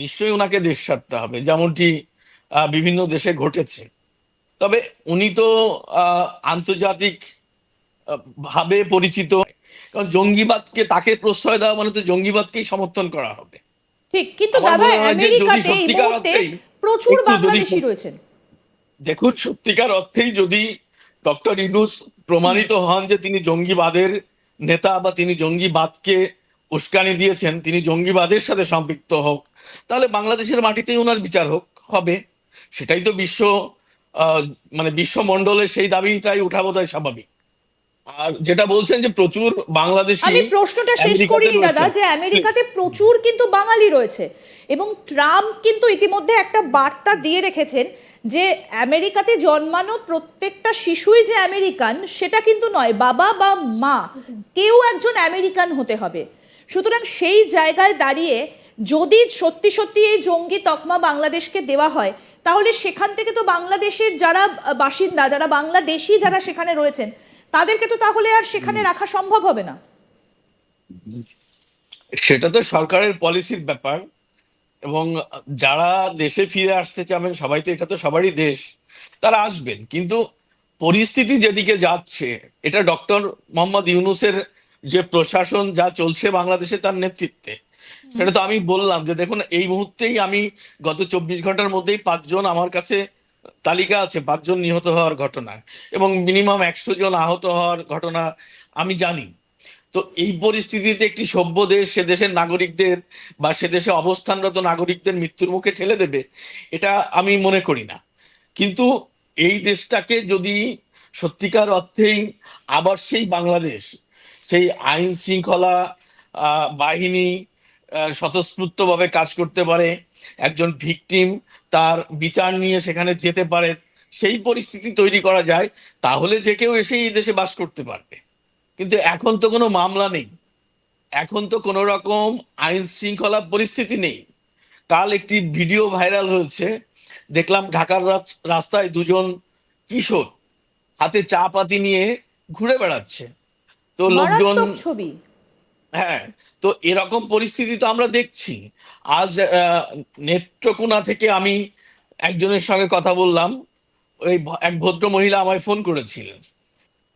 নিশ্চয়ই ওনাকে দেশ ছাড়তে হবে, যেমনটি বিভিন্ন দেশে ঘটেছে। তবে উনি তো আন্তর্জাতিক ভাবে পরিচিত, কারণ জঙ্গিবাদকে তাকে প্রশ্রয় দেওয়া মানে তো জঙ্গিবাদকেই সমর্থন করা হবে। ঠিক, কিন্তু আমার দাদা মনে হয় যে যদি আমেরিকাতে এই সত্যিকার মুহূর্তে অর্থেই প্রচুর একটু যদি বাংলাদেশি রয়েছেন। দেখুন, সত্যিকার অর্থেই যদি ডক্টর ইউনূস হুম। প্রমাণিত হন যে তিনি জঙ্গিবাদের নেতা বা তিনি জঙ্গিবাদকে উস্কানি দিয়েছেন, তিনি জঙ্গিবাদের সাথে সম্পৃক্ত হোক, তাহলে বাংলাদেশের মাটিতেই ওনার বিচার হবে। সেটাই তো আহ, মানে বিশ্বমণ্ডলের সেই দাবিটাই উঠা বোধহয় স্বাভাবিক। আর যেটা বলছেন যে প্রচুর বাংলাদেশি আমি প্রশ্নটা শেষ আমেরিকাতে করিনি দাদা, রয়েছেন, যে প্লিজ। আমেরিকাতে প্রচুর কিন্তু বাঙালি রয়েছে এবং ট্রাম্প কিন্তু ইতিমধ্যে একটা বার্তা দিয়ে রেখেছেন যে আমেরিকাতে জন্মানো প্রত্যেকটা শিশুই যে আমেরিকান সেটা কিন্তু নয়, বাবা বা মা কেউ একজন আমেরিকান হতে হবে। সুতরাং সেই জায়গায় দাঁড়িয়ে যদি সত্যি সত্যি এই জঙ্গি তকমা বাংলাদেশকে দেওয়া হয়, তাহলে সেখান থেকে তো বাংলাদেশের যারা বাসিন্দা, যারা বাংলাদেশি, যারা সেখানে রয়েছেন, তাদেরকে তো তাহলে আর সেখানে রাখা সম্ভব হবে না। সেটা তো সরকারের পলিসির ব্যাপার, এবং যারা দেশে ফিরে আসতে চাবেন সবাই তো, এটা তো সবারই দেশ, তারা আসবেন। কিন্তু পরিস্থিতি যেদিকে যাচ্ছে, এটা ডক্টর মোহাম্মদ ইউনূসের যে প্রশাসন যা চলছে বাংলাদেশে তার নেতৃত্বে, সেটা তো আমি বললাম যে দেখুন, এই মুহূর্তেই আমি গত 24 ঘন্টার মধ্যেই 5 জন আমার কাছে তালিকা আছে, 5 জন নিহত হওয়ার ঘটনা এবং মিনিমাম 100 জন আহত হওয়ার ঘটনা আমি জানি। তো এই পরিস্থিতিতে একটি সভ্য দেশ সে দেশের নাগরিকদের বা সে দেশে অবস্থানরত নাগরিকদের মৃত্যুর মুখে ঠেলে দেবে, এটা আমি মনে করি না। কিন্তু এই দেশটাকে যদি সত্যিকার অর্থেই আবার সেই বাংলাদেশ, সেই আইন শৃঙ্খলা বাহিনী স্বতঃস্ফূর্তভাবে কাজ করতে পারে, একজন ভিকটিম তার বিচার নিয়ে সেখানে যেতে পারে, সেই পরিস্থিতি তৈরি করা যায়, তাহলে যে কেউ এসে এই দেশে বাস করতে পারবে। কিন্তু এখন তো কোনো মামলা নেই, এখন তো কোনো রকম আইন শৃঙ্খলা পরিস্থিতি নেই। কাল একটি ভিডিও ভাইরাল হয়েছে, দেখলাম ঢাকার রাস্তায় 2 জন কিশোর হাতে চা পাতি নিয়ে ঘুরে বেড়াচ্ছে। তো লোকজন, মারাত্মক ছবি। হ্যাঁ, তো এরকম পরিস্থিতি তো আমরা দেখছি। আজ নেত্রকোনা থেকে আমি একজনের সঙ্গে কথা বললাম, ওই এক ভদ্র মহিলা আমায় ফোন করেছিলেন।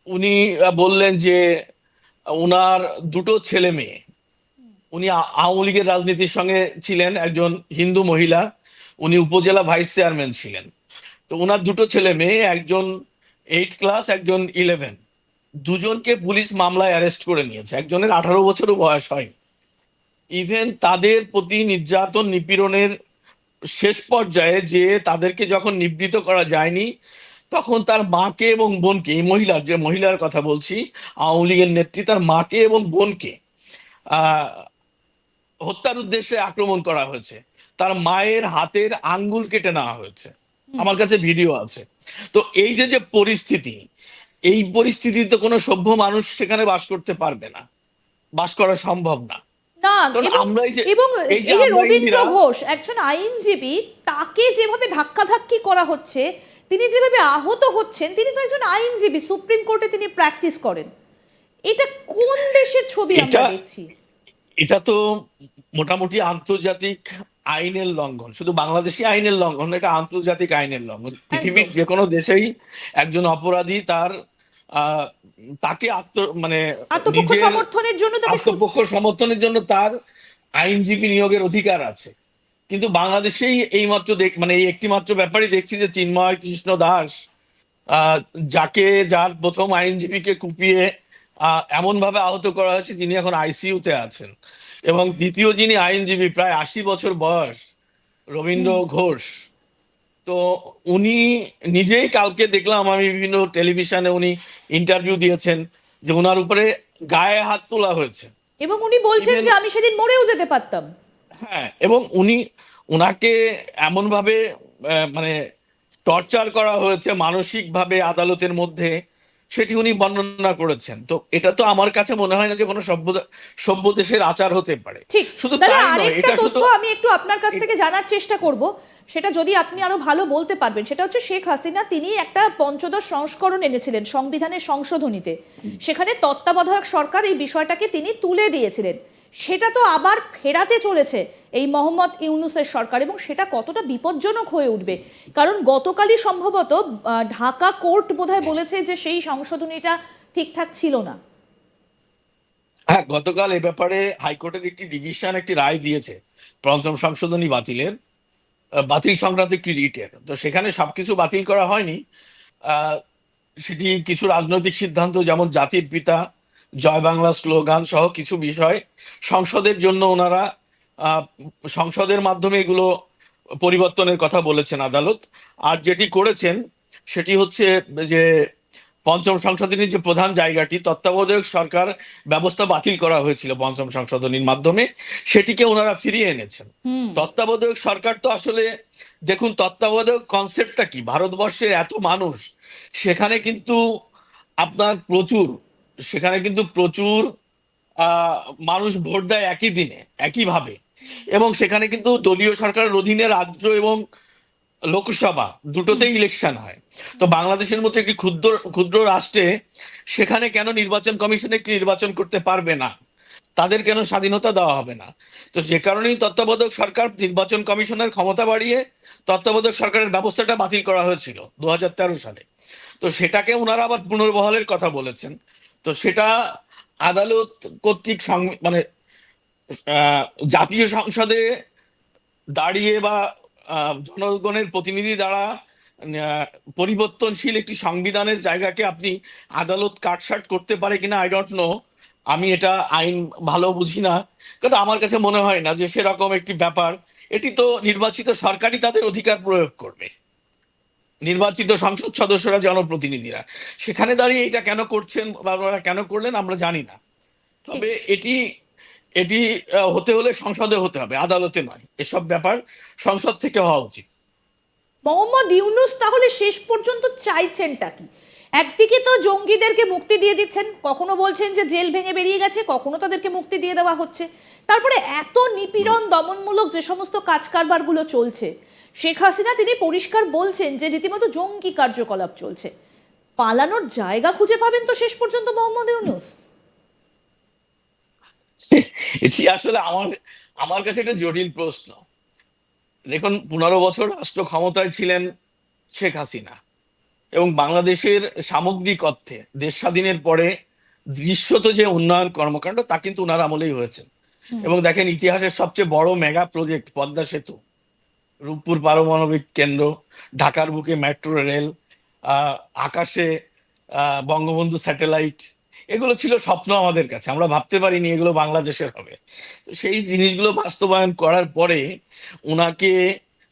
উনি বললেন যে ওনার 2টো ছেলে মেয়ে, উনি আওয়ামী লীগের রাজনীতির সঙ্গে ছিলেন, একজন হিন্দু মহিলা, উনি উপজেলা ভাইস চেয়ারম্যান ছিলেন। তো ওনার 2টো ছেলে মেয়ে, একজন 8 ক্লাস, একজন 11, দুজনকে পুলিশ মামলায় অ্যারেস্ট করে নিয়েছে, একজনের 18 বছরও বয়স হয়। ইভেন তাদের প্রতি নির্যাতন নিপীড়নের শেষ পর্যায়ে যে তাদেরকে যখন নিবৃত করা যায়নি, তখন তার মাকে এবং বোনকে, এই মহিলার, যে মহিলার কথা বলছি, আওয়ামী লীগের নেত্রী, তার মাকে এবং বোনকে আহ হত্যার উদ্দেশ্যে আক্রমণ করা হয়েছে। তার মায়ের হাতের আঙ্গুল কেটে নেওয়া হয়েছে, আমার কাছে ভিডিও আছে। তো এই যে যে পরিস্থিতি, এই পরিস্থিতিতে কোনো সভ্য মানুষ সেখানে বাস করতে পারবে না, বাস করা সম্ভব না। না, কারণ এবং আমরা এবং এই যে আমরা রবীন্দ্র ইন্দিরা, ঘোষ একজন আইনজীবী, তাকে যেভাবে ধাক্কাধাক্কি করা হচ্ছে, তিনি যেভাবে আহত হচ্ছেন, তিনি তো একজন আইনজীবী, সুপ্রিম কোর্টে তিনি প্র্যাকটিস করেন। এটা কোন দেশের ছবি আমরা এটা দেখছি? এটা তো মোটামুটি আন্তর্জাতিক আইনের লঙ্ঘন, শুধু বাংলাদেশি আইনের লঙ্ঘন না, এটা আন্তর্জাতিক আইনের লঙ্ঘন। পৃথিবীর একদম। যে কোনো দেশেই একজন অপরাধী তার আহ তাকে মানে আত্মপক্ষ নিজের সমর্থনের জন্য তাকে আত্মপক্ষ সমর্থনের জন্য তার আইনজীবী নিয়োগের অধিকার আছে। কিন্তু বাংলাদেশেই এইমাত্র মানে এই একটি মাত্র ব্যাপারই দেখছি যে চিন্ময় কৃষ্ণ দাস, আহ, যার প্রথম আইনজীবীকে কুপিয়ে এমন ভাবে আহত করা হয়েছে, যিনি এখন আইসিইউতে আছেন। এবং দ্বিতীয় যিনি আইনজীবী, প্রায় 80 বছর বয়স, রবীন্দ্র ঘোষ, তো উনি নিজেই, কালকে দেখলাম আমি বিভিন্ন টেলিভিশনে উনি ইন্টারভিউ দিয়েছেন যে ওনার উপরে গায়ে হাত তোলা হয়েছে। এবং উনি বলছেন ইভেন, যে আমি সেদিন মরেও যেতে পারতাম। হ্যাঁ, এবং ওনাকে এমন ভাবে মানে টর্চার করা হয়েছে মানসিক ভাবে আদালতের মধ্যে, সেটি উনি বর্ণনা করেছেন। তো এটা তো আমার কাছে মনে হয় না যে কোনো সভ্য দেশের আচার হতে পারে। ঠিক। শুধু দাদা তাই নয়, আরেকটা এটা শুধু তথ্য আমি একটু আপনার কাছ থেকে জানার চেষ্টা করব, সেটা যদি আপনি আরো ভালো বলতে পারবেন। সেটা হচ্ছে শেখ হাসিনা তিনি একটা পঞ্চদশ সংস্করণ এনেছিলেন সংবিধানের সংশোধনীতে, সেখানে তত্ত্বাবধায়ক সরকার এই বিষয়টাকে তিনি তুলে দিয়েছিলেন। সেটা তো আবার ফেরাতে চলেছে এই মোহাম্মদ ইউনূসের সরকার, এবং সেটা কতটা বিপজ্জনক হয়ে উঠবে। কারণ গতকালই সম্ভবত ঢাকা কোর্ট বোধহয় বলেছে যে সেই সংশোধনীটা ঠিকঠাক ছিল না। হ্যাঁ, গতকাল এ ব্যাপারে হাইকোর্টের একটি ডিভিশন একটি রায় দিয়েছে পঞ্চম সংশোধনী বাতিলের, বাতিল সংক্রান্ত একটি রিটের। তো সেখানে সবকিছু বাতিল করা হয়নি। আহ, সেটি কিছু রাজনৈতিক সিদ্ধান্ত, যেমন জাতির পিতা, জয় বাংলা স্লোগান সহ কিছু বিষয় সংসদের জন্য ওনারা আহ, সংসদের মাধ্যমে এগুলো পরিবর্তনের কথা বলেছেন আদালত। আর যেটি করেছেন সেটি হচ্ছে যে পঞ্চম সংশোধনীর যে প্রধান জায়গাটি, তত্ত্বাবধায়ক সরকার ব্যবস্থা বাতিল করা হয়েছিল পঞ্চম সংশোধনীর মাধ্যমে, সেটিকে ওনারা ফিরিয়ে এনেছেন। তত্ত্বাবধায়ক সরকার তো আসলে, দেখুন তত্ত্বাবধায়ক কনসেপ্টটা কি, ভারতবর্ষের এত মানুষ, সেখানে কিন্তু আপনার প্রচুর, সেখানে কিন্তু প্রচুর আহ মানুষ ভোট দেয় একই দিনে একইভাবে, এবং সেখানে কিন্তু দলীয় সরকারের অধীনে রাজ্য এবং লোকসভা দুটোতেই ইলেকশন হয়। তো বাংলাদেশের মতো একটি ক্ষুদ্র ক্ষুদ্র রাষ্ট্রে সেখানে কেন নির্বাচন কমিশন একটি নির্বাচন করতে পারবে না, তাদের কেন স্বাধীনতা দেওয়া হবে না? তো যে কারণেই তত্ত্বাবধায়ক সরকার নির্বাচন কমিশনের ক্ষমতা বাড়িয়ে তত্ত্বাবধায়ক সরকারের ব্যবস্থাটা বাতিল করা হয়েছিল 2013 সালে। তো সেটাকে ওনারা আবার পুনর্বহালের কথা বলেছেন। তো সেটা আদালত কর্তৃক মানে আহ, জাতীয় সংসদে দাঁড়িয়ে বা জনগণের প্রতিনিধি দ্বারা পরিবর্তনশীল একটি সংবিধানের জায়গাকে আপনি আদালত কাটছাট করতে পারে কিনা আই ডোন্ট নো। আমি এটা আইন ভালো বুঝি না, কিন্তু আমার কাছে মনে হয় না যে সেরকম একটি ব্যাপার। এটি তো নির্বাচিত সরকারই তাদের অধিকার প্রয়োগ করবে, নির্বাচিত সংসদ সদস্যরা, জনপ্রতিনিধিরা। সেখানে দাঁড়িয়ে এটা কেন করছেন বা ওনারা কেন করলেন আমরা জানি না। ঠিক। তবে এটি এটি হতে হলে সংসদে হতে হবে, আদালতে নয়। এসব ব্যাপার সংসদ থেকে হওয়া উচিত। মোহাম্মদ ইউনূস তাহলে শেষ পর্যন্ত চাইছেনটা কি? একদিকে তো জঙ্গিদেরকে মুক্তি দিয়ে দিচ্ছেন, কখনো বলছেন যে জেল ভেঙে বেরিয়ে গেছে, কখনো তাদেরকে মুক্তি দিয়ে দেওয়া হচ্ছে। তারপরে এত নিপীড়ন দমনমূলক যে সমস্ত কাজ কারবারগুলো চলছে, শেখ হাসিনা তিনি পরিষ্কার বলছেন যে রীতিমতো জঙ্গি কার্যকলাপ চলছে। পালানোর জায়গা খুঁজে পাবেন তো শেষ পর্যন্ত মোহাম্মদ ইউনূস? এটি আসলে আমার আমার কাছে একটা জটিল প্রশ্ন। দেখুন, 15 বছর রাষ্ট্র ক্ষমতায় ছিলেন শেখ হাসিনা, এবং বাংলাদেশের সামগ্রিক অর্থে দেশ স্বাধীনের পরে দৃশ্যত যে উন্নয়ন কর্মকাণ্ড তা কিন্তু ওনার আমলেই হয়েছে। এবং দেখেন, ইতিহাসের সবচেয়ে বড় মেগা প্রজেক্ট পদ্মা সেতু, রূপপুর পারমাণবিক কেন্দ্র, ঢাকার বুকে মেট্রো রেল, আকাশে বঙ্গবন্ধু স্যাটেলাইট, এগুলো ছিল স্বপ্ন আমাদের কাছে, আমরা ভাবতে পারিনি এগুলো বাংলাদেশের হবে। তো সেই জিনিসগুলো বাস্তবায়ন করার পরে ওনাকে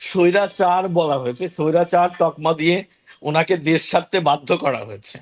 স্বৈরাচার বলা হয়েছে, স্বৈরাচার তকমা দিয়ে ওনাকে দেশ ছাড়তে বাধ্য করা হয়েছে।